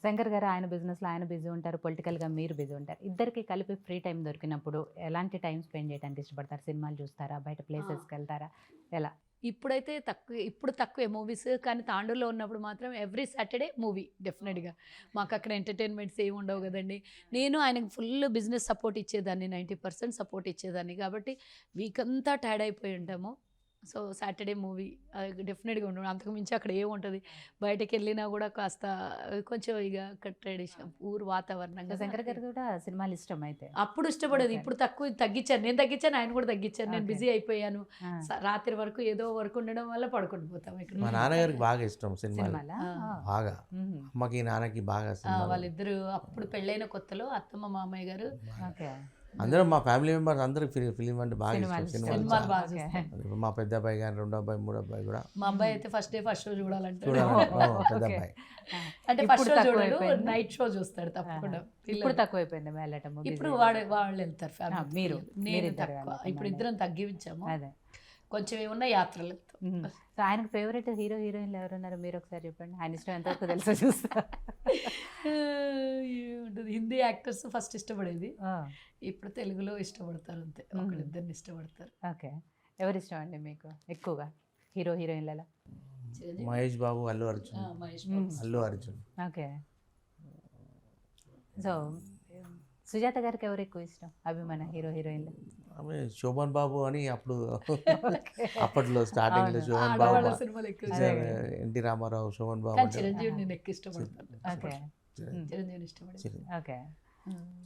శంకర్ గారు ఆయన బిజినెస్లో ఆయన బిజీ ఉంటారు, పొలిటికల్గా మీరు బిజీ ఉంటారు. ఇద్దరికి కలిపి ఫ్రీ టైం దొరికినప్పుడు ఎలాంటి టైం స్పెండ్ చేయడానికి ఇష్టపడతారు? సినిమాలు చూస్తారా, బయట ప్లేసెస్కి వెళ్తారా, ఎలా? ఇప్పుడైతే ఇప్పుడు తక్కువే మూవీస్, కానీ తాండూరులో ఉన్నప్పుడు మాత్రం ఎవ్రీ సాటర్డే మూవీ డెఫినెట్గా. మాకు అక్కడ ఎంటర్టైన్మెంట్స్ ఏమి ఉండవు కదండి. నేను ఆయనకు ఫుల్ బిజినెస్ సపోర్ట్ ఇచ్చేదాన్ని, 90% సపోర్ట్ ఇచ్చేదాన్ని. కాబట్టి వీక్ అంతా టైర్డ్ అయిపోయి ఉంటాము. సో సాటర్డే మూవీ డెఫినెట్గా ఉండదు. అంతకు మించి అక్కడ ఏముంటుంది, బయటకు వెళ్ళినా కూడా కాస్త కొంచెం ఇక అక్కడ ట్రెడిషన్ ఊరు వాతావరణం. శంకర్ గారు కూడా సినిమాలు ఇష్టం అయితే? అప్పుడు ఇష్టపడేది, ఇప్పుడు తక్కువ తగ్గించాను. నేను తగ్గించాను, ఆయన కూడా తగ్గించాను. నేను బిజీ అయిపోయాను. రాత్రి వరకు ఏదో వర్క్ ఉండడం వల్ల పడుకొని పోతాం ఇక్కడ. మా నాన్నగారికి బాగా ఇష్టం సినిమాలు, బాగా. అమ్మకి నాన్నకి బాగా. వాళ్ళిద్దరు అప్పుడు పెళ్ళైన కొత్తలో అత్తమ్మ మామయ్య గారు అందరూ మా ఫ్యామిలీ మెంబర్స్ అందరూ ఫిలిం అంటే బాగా ఇష్టం. సినిమాలు బాగా చూస్తారు. మా పెద్ద అబ్బాయి కానీ, రెండో అబ్బాయి, మూడో అబ్బాయి కూడా. మా అబ్బాయి అయితే ఫస్ట్ డే ఫస్ట్ షో చూడాలంటే పెద్ద అబ్బాయి అంటే ఫస్ట్ షో చూడాడు, నైట్ షో చూస్తాడు తప్పకుండా. ఇప్పుడు తక్కువైపోయింది వెళ్ళటం. ఇప్పుడు వాళ్ళు వెళ్తారు ఫ్యామిలీ. మీరు నేను తక్కువ. ఇప్పుడు ఇద్దరం తగ్గించాము. అదే కొంచెం ఏమన్నా యాత్రలు. సో ఆయనకు ఫేవరెట్ హీరో హీరోయిన్లు ఎవరున్నారు మీరు ఒకసారి చెప్పండి. ఆయన ఇష్టం ఎంతవరకు తెలుసో చూస్తా. హిందీ యాక్టర్స్ ఫస్ట్ ఇష్టపడేది, ఇప్పుడు తెలుగులో ఇష్టపడతారు అంతే. ఒకరిద్దరిని ఇష్టపడతారు. ఓకే, ఎవరు ఇష్టం అండి మీకు ఎక్కువగా hero హీరోయిన్లలో? Mahesh Babu, Allu Arjun. Allu Arjun. Okay. So Sujatha గారికి ఎవరు ఎక్కువ ఇష్టం అభిమాన హీరో హీరోయిన్లు? ఆమె శోభన్ బాబు అని అప్పట్లో స్టార్టింగ్ లో శోభన్ బాబు, ఎన్టీ రామారావు, శోభన్ బాబు. చిరంజీవి నేను ఎక్కువ ఇష్టపడతాను. చిరంజీవిని ఇష్టపడతాను. ఓకే.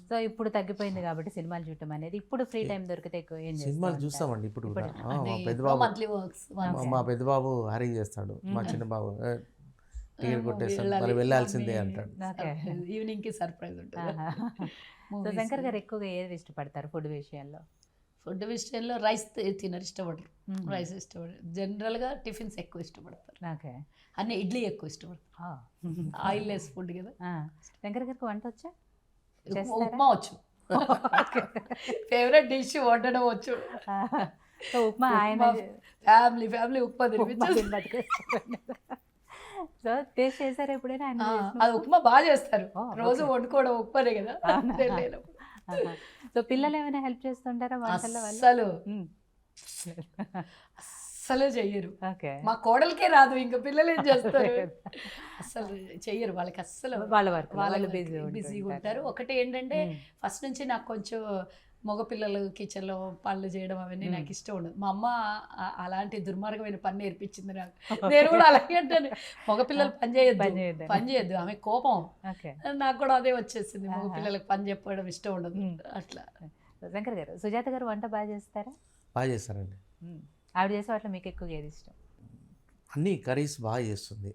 సో ఇప్పుడు తగ్గిపోయింది కాబట్టి సినిమాలు చూడటం అనేది. ఇప్పుడు ఫ్రీ టైం దొరికితే ఎక్కువ ఏం సినిమాలు చూస్తామండి ఇప్పుడు కూడా. మా పెద్ద బాబు హరి చేస్తాడు, మా చిన్న బాబు టికెట్ కొట్టేస్తాడు, మరి వెళ్ళాల్సిందే అంటాడు. ఈవినింగ్ కి సర్ప్రైజ్ ఉంటుంది. సో శంకర్ గారు ఎక్కువగా ఏది ఇష్టపడతారు ఫుడ్ విషయంలో? ఫుడ్ విషయంలో రైస్ తినరు, ఇష్టపడరు. రైస్ ఇష్టపడరు. జనరల్గా టిఫిన్స్ ఎక్కువ ఇష్టపడతారు. ఓకే. అన్నీ ఇడ్లీ ఎక్కువ ఇష్టపడతారు. ఆయిల్ లెస్ ఫుడ్ కదా. శంకర్ గారికి వంట వచ్చా? ఉప్మా వచ్చు. ఫేవరెట్ డిష్ వండడం వచ్చు. సో ఉప్మా ఆయన ఫ్యామిలీ ఉప్మా తినిపించారు. సో టేస్ట్ చేశారు ఎప్పుడైనా? అది ఉప్మా బాగా చేస్తారు. రోజు వండుకోవడం ఉప్మానే కదా. సో పిల్లలు ఏమైనా హెల్ప్ చేస్తుంటారా వంటల్లో? అస్సలు చెయ్యరు. మా కోడలికే రాదు, ఇంకా పిల్లలు ఏం చేస్తారు? అస్సలు చెయ్యరు. వాళ్ళకి అస్సలు వాళ్ళు బిజీగా ఉంటారు. ఒకటి ఏంటంటే ఫస్ట్ నుంచి నాకు కొంచెం మగపిల్లలు కిచెన్లో పనులు చేయడం అవన్నీ నాకు ఇష్టం ఉండదు. మా అమ్మ అలాంటి దుర్మార్గమైన పని నేర్పించింది నాకు. నేను కూడా అలాగే అంటాను, మగపిల్లలు పని చేయొద్దు, ఆమె కోపం. నాకు కూడా అదే వచ్చేసింది, మగపిల్లలకు పని చెప్పడం ఇష్టం ఉండదు అట్లా. శంకర్ గారు, సుజాత గారు వంట బాగా చేస్తారా? బాగా చేస్తారండి. ఆవిడ చేసే వాటిలో మీకు ఎక్కువగా ఏది ఇష్టం? అన్ని కర్రీస్ బాగా చేస్తుంది.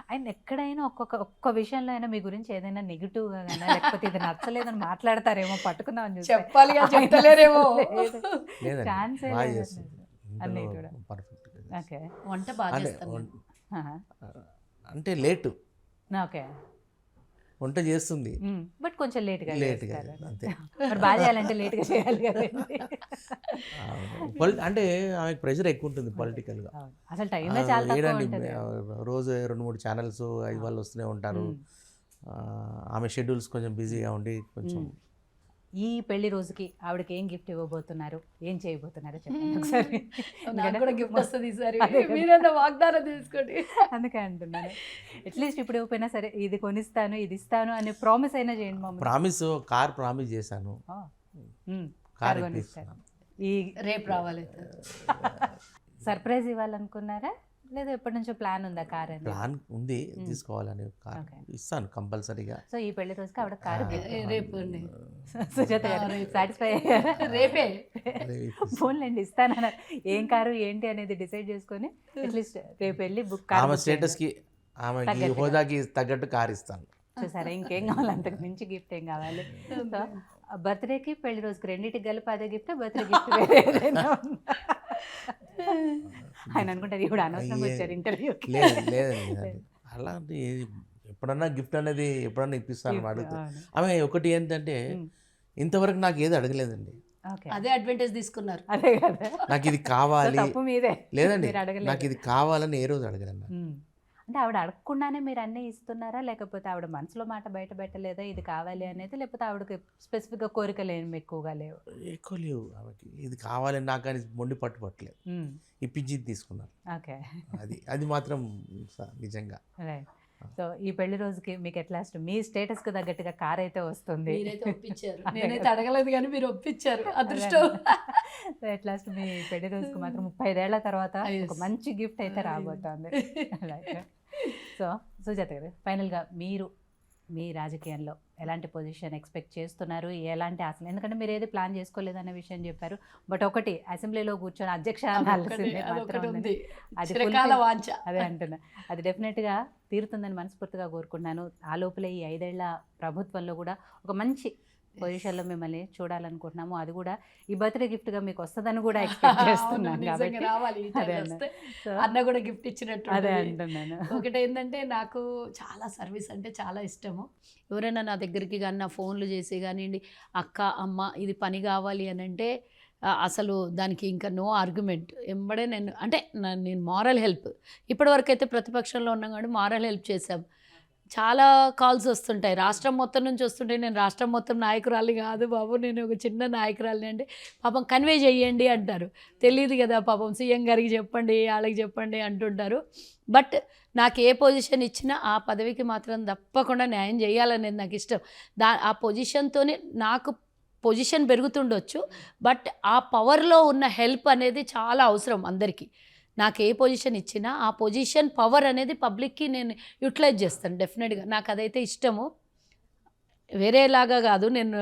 ఆయన ఎక్కడైనా ఒక్క విషయంలో అయినా మీ గురించి ఏదైనా నెగిటివ్ గా కానీ లేకపోతే ఇది నచ్చలేదని మాట్లాడతారేమో, పట్టుకుందామని చెప్పాలి చెప్తలేరేమో. అన్నీ కూడా వంట బాగా చేస్తాను అంటే లేటు. ఓకే. వంట చేస్తుంది బట్ కొంచెం లేట్గా అంతే. బాగా చేయాలంటే లేట్గా చేయాలి కదా. అంటే ఆమెకు ప్రెషర్ ఎక్కువ ఉంటుంది పొలిటికల్గా. అసలు టైమే చాలా రోజు 2-3 ఛానల్స్ వాళ్ళు వస్తూనే ఉంటారు. ఆమె షెడ్యూల్స్ కొంచెం బిజీగా ఉండి కొంచెం. ఈ పెళ్లి రోజుకి ఆవిడకి ఏం గిఫ్ట్ ఇవ్వబోతున్నారు, ఏం చేయబోతున్నారు చెప్పండి ఒకసారి. గిఫ్ట్ వస్తుంది ఈసారి, మీరన్నా వాగ్దానం తీసుకోండి. అందుకే అంటున్నాను, అట్లీస్ట్ ఇప్పుడు ఇవ్వకపోయినా సరే ఇది కొనిస్తాను, ఇది ఇస్తాను అనే ప్రామిస్ అయినా చేయండి. మమ్మల్ని ప్రామిస్ కార్ ప్రామిస్ చేశాను, కార్ కొనిస్తాను. ఈ రేపు రావాలి. సర్ప్రైజ్ ఇవ్వాలనుకున్నారా లేదా ఎప్పటి నుంచో ప్లాన్ ఉందా? కార్ ప్లాన్ ఉంది, తీసుకోవాలని. కార్ ఇస్తాను కంపల్సరీగా. సో ఈ పెళ్లి రోజుకి ఆవిడ కారు రేపు. సుజాత గారు సాటిస్ఫై అయ్యారా? రేపే ఫోన్లేండి ఇస్తానన్నారు. ఏం కారు ఏంటి అనేది డిసైడ్ చేసుకొని అట్లీస్ట్ రేపు వెళ్ళి బుక్. ఆమె స్టేటస్కి, ఆమె హోదాకి తగ్గట్టు కార్ ఇస్తాను. చూసారా, ఇంకేం కావాలి, అంతకు మించి గిఫ్ట్ ఏం కావాలి? సో బర్త్డేకి పెళ్లి రోజుకి రెండింటికి కలిపి అదే గిఫ్ట్, బర్త్డే గిఫ్ట్ ఆయన అనుకుంటారు ఇప్పుడు అనవసరంగా వచ్చారు ఇంటర్వ్యూకి. లేదండి, అలాంటి ఎప్పుడన్నా గిఫ్ట్ అనేది ఎప్పుడన్నా ఇప్పిస్తాను అడుగుతాను. ఆమె ఒకటి ఏంటంటే ఇంతవరకు నాకు ఏది అడగలేదండి. అదే అడ్వాంటేజ్ తీసుకున్నారు. అదే కదా, నాకు ఇది కావాలి తప్పు మీదే. లేదండి, నాకు ఇది కావాలని ఏ రోజు అడగలేను. అంటే ఆవిడ అడగకుండానే మీరు అన్నీ ఇస్తున్నారా, లేకపోతే ఆవిడ మనసులో మాట బయట పెట్టలేదా ఇది కావాలి అనేది, లేకపోతే ఆవిడకి స్పెసిఫిక్గా కోరికలు ఏమి ఎక్కువగా లేవు? ఎక్కువ లేవు ఆమెకి, ఇది కావాలని నాకు కానీ మొండి పట్టుబట్టలేదు, ఇప్పించింది తీసుకున్నాను. ఓకే, అది మాత్రం నిజంగా. రైట్. సో ఈ పెళ్లి రోజుకి మీకు ఎట్లాస్ట్ మీ స్టేటస్కి తగ్గట్టుగా కార్ అయితే వస్తుంది. మీరైతే ఒప్పించారు, నేనైతే అడగలేదు కానీ మీరు ఒప్పించారు, అదృష్టం. సో ఎట్లాస్ట్ మీ పెళ్లి రోజుకి మాత్రం 35 ఏళ్ల తర్వాత ఒక మంచి గిఫ్ట్ అయితే రాబోతోంది. సో సుజాత గారు, ఫైనల్గా మీరు మీ రాజకీయంలో ఎలాంటి పొజిషన్ ఎక్స్పెక్ట్ చేస్తున్నారు, ఎలాంటి ఆశలు? ఎందుకంటే మీరు ఏది ప్లాన్ చేసుకోలేదనే విషయం చెప్పారు, బట్ ఒకటి అసెంబ్లీలో కూర్చొని అధ్యక్ష అనాల్సిందే మాత్రం ఉంది. అది అదే అంటున్నా, అది డెఫినెట్గా తీరుతుందని మనస్ఫూర్తిగా కోరుకుంటున్నాను. ఆ లోపల ఈ 5 ఏళ్ల ప్రభుత్వంలో కూడా ఒక మంచి పొజిషన్లో మిమ్మల్ని చూడాలనుకుంటున్నాము. అది కూడా ఈ బర్త్డే గిఫ్ట్గా మీకు వస్తుందని కూడా ఎక్స్పెక్ట్ చేస్తున్నాను. కాబట్టి అన్న కూడా గిఫ్ట్ ఇచ్చినట్టు అదే అంటున్నాను. ఒకటి ఏంటంటే నాకు చాలా సర్వీస్ అంటే చాలా ఇష్టము. ఎవరైనా నా దగ్గరికి కానీ నా ఫోన్లు చేసి కానివ్వండి, అక్క అమ్మ ఇది పని కావాలి అని అంటే అసలు దానికి ఇంకా నో ఆర్గ్యుమెంట్. ఎంబడే నేను మారల్ హెల్ప్, ఇప్పటివరకు అయితే ప్రతిపక్షంలో ఉన్నాం కానీ మారల్ హెల్ప్ చేశాం. చాలా కాల్స్ వస్తుంటాయి, రాష్ట్రం మొత్తం నుంచి వస్తుంటాయి. నేను రాష్ట్రం మొత్తం నాయకురాలి కాదు బాబు, నేను ఒక చిన్న నాయకురాలిని. అంటే పాపం కన్వే చేయండి అంటారు, తెలియదు కదా పాపం, సీఎం గారికి చెప్పండి వాళ్ళకి చెప్పండి అంటుంటారు. బట్ నాకు ఏ పొజిషన్ ఇచ్చినా ఆ పదవికి మాత్రం తప్పకుండా న్యాయం చేయాలనేది నాకు ఇష్టం. ఆ పొజిషన్తోనే నాకు పొజిషన్ పెరుగుతుండొచ్చు, బట్ ఆ పవర్లో ఉన్న హెల్ప్ అనేది చాలా అవసరం అందరికీ. నాకు ఏ పొజిషన్ ఇచ్చినా ఆ పొజిషన్ పవర్ అనేది పబ్లిక్కి నేను యూటిలైజ్ చేస్తాను డెఫినెట్గా. నాకు అదైతే ఇష్టము, వేరేలాగా కాదు. నేను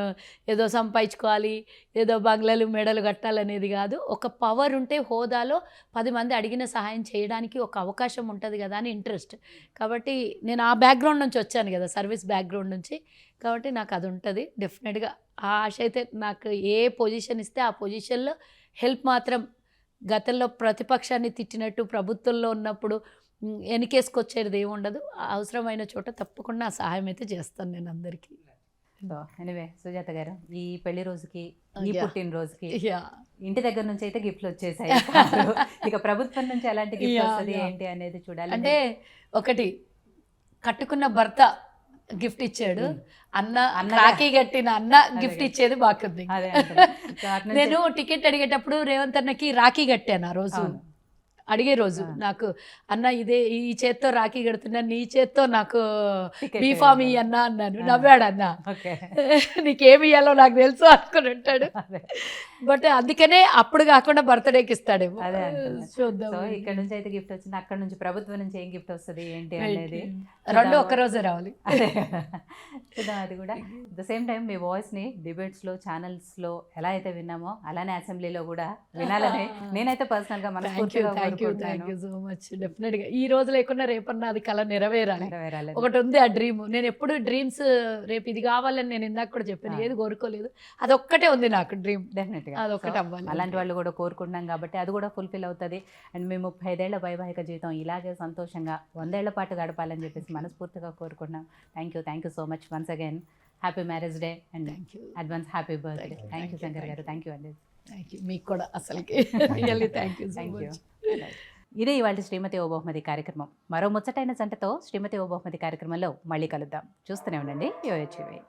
ఏదో సంపాదించుకోవాలి, ఏదో బంగ్లాలు మెడలు కట్టాలనేది కాదు. ఒక పవర్ ఉంటే హోదాలో 10 మంది అడిగిన సహాయం చేయడానికి ఒక అవకాశం ఉంటుంది కదా అని ఇంట్రెస్ట్. కాబట్టి నేను ఆ బ్యాక్గ్రౌండ్ నుంచి వచ్చాను కదా, సర్వీస్ బ్యాక్గ్రౌండ్ నుంచి. కాబట్టి నాకు అది ఉంటుంది డెఫినెట్గా. ఆ ఆశ అయితే, నాకు ఏ పొజిషన్ ఇస్తే ఆ పొజిషన్లో హెల్ప్ మాత్రం, గతంలో ప్రతిపక్షాన్ని తిట్టినట్టు ప్రభుత్వంలో ఉన్నప్పుడు వెనకేసుకొచ్చేది ఏమి ఉండదు. అవసరమైన చోట తప్పకుండా ఆ సహాయం అయితే చేస్తాను నేను అందరికీ. సో ఎనీవే సుజాత గారు, ఈ పెళ్లి రోజుకి, ఈ పుట్టినరోజుకి ఇంటి దగ్గర నుంచి అయితే గిఫ్ట్లు వచ్చేసాయి. ఇక ప్రభుత్వం నుంచి ఎలాంటి గిఫ్ట్ వస్తుంది ఏంటి అనేది చూడాలి. అంటే ఒకటి, కట్టుకున్న భర్త గిఫ్ట్ ఇచ్చాడు, అన్న రాఖీ కట్టిన అన్న గిఫ్ట్ ఇచ్చేది బాగుంది. నేను టికెట్ అడిగేటప్పుడు రేవంత్ అన్నకి రాఖీ కట్టాను. ఆ రోజు అడిగే రోజు నాకు అన్న ఇదే ఈ చేత్తో రాఖీ కడుతున్నా, నీ చేత్తో నాకు బీఫామ్ ఇయ్యి అన్న అన్నాను. నవ్వాడు అన్న, నీకేమి ఇయ్యాలో నాకు తెలుసు అనుకుని ఉంటాడు. బట్ అందుకనే అప్పుడు కాకుండా బర్త్డేకి ఇస్తాడేమో. చూద్దాం. ఇక్కడ నుంచి అయితే గిఫ్ట్ వచ్చింది, అక్కడ నుంచి ప్రభుత్వం నుంచి ఏం గిఫ్ట్ వస్తుంది ఏంటి అనేది రెండు ఒక్కరోజే రావాలి. చూద్దాం. అది కూడా ద సేమ్ టైం మీ వాయిస్ని డిబేట్స్లో, ఛానల్స్లో ఎలా అయితే విన్నామో అలానే అసెంబ్లీలో కూడా వినాలని నేనైతే పర్సనల్గా మనస్ఫూర్తిగా థ్యాంక్ యూ సో మచ్. డెఫినెట్గా ఈ రోజు లేకుండా రేపన్నా అది కళ నెరవేరాలి. ఒకటి ఉంది ఆ డ్రీమ్. నేను ఎప్పుడు డ్రీమ్స్ రేపు ఇది కావాలని నేను ఇందాక కూడా చెప్పాను, ఏది కోరుకోలేదు, అదొక్కటే ఉంది నాకు డ్రీమ్. డెఫినెట్గా అదొక్కటి అవ్వాలి. అలాంటి వాళ్ళు కూడా కోరుకుంటున్నాం కాబట్టి అది కూడా ఫుల్ఫిల్ అవుతుంది. అండ్ మేము 35 ఏళ్ల వైవాహిక జీవితం ఇలాగే సంతోషంగా 100 ఏళ్ల పాటు గడపాలని చెప్పేసి మనస్ఫూర్తిగా కోరుకుంటున్నాం. Thank you so much once again. Happy marriage day and advance happy birthday. Thank you Shankar గారు. థ్యాంక్ యూ అండి. థ్యాంక్ యూ మీకు కూడా అసలుకి really thank you so much. ఇదే ఇవాళ శ్రీమతి ఓ బహుమతి కార్యక్రమం. మరో ముచ్చటైన జంటతో శ్రీమతి ఓ బహుమతి కార్యక్రమంలో మళ్ళీ కలుద్దాం. చూస్తూనే ఉండండి యోయోచివై.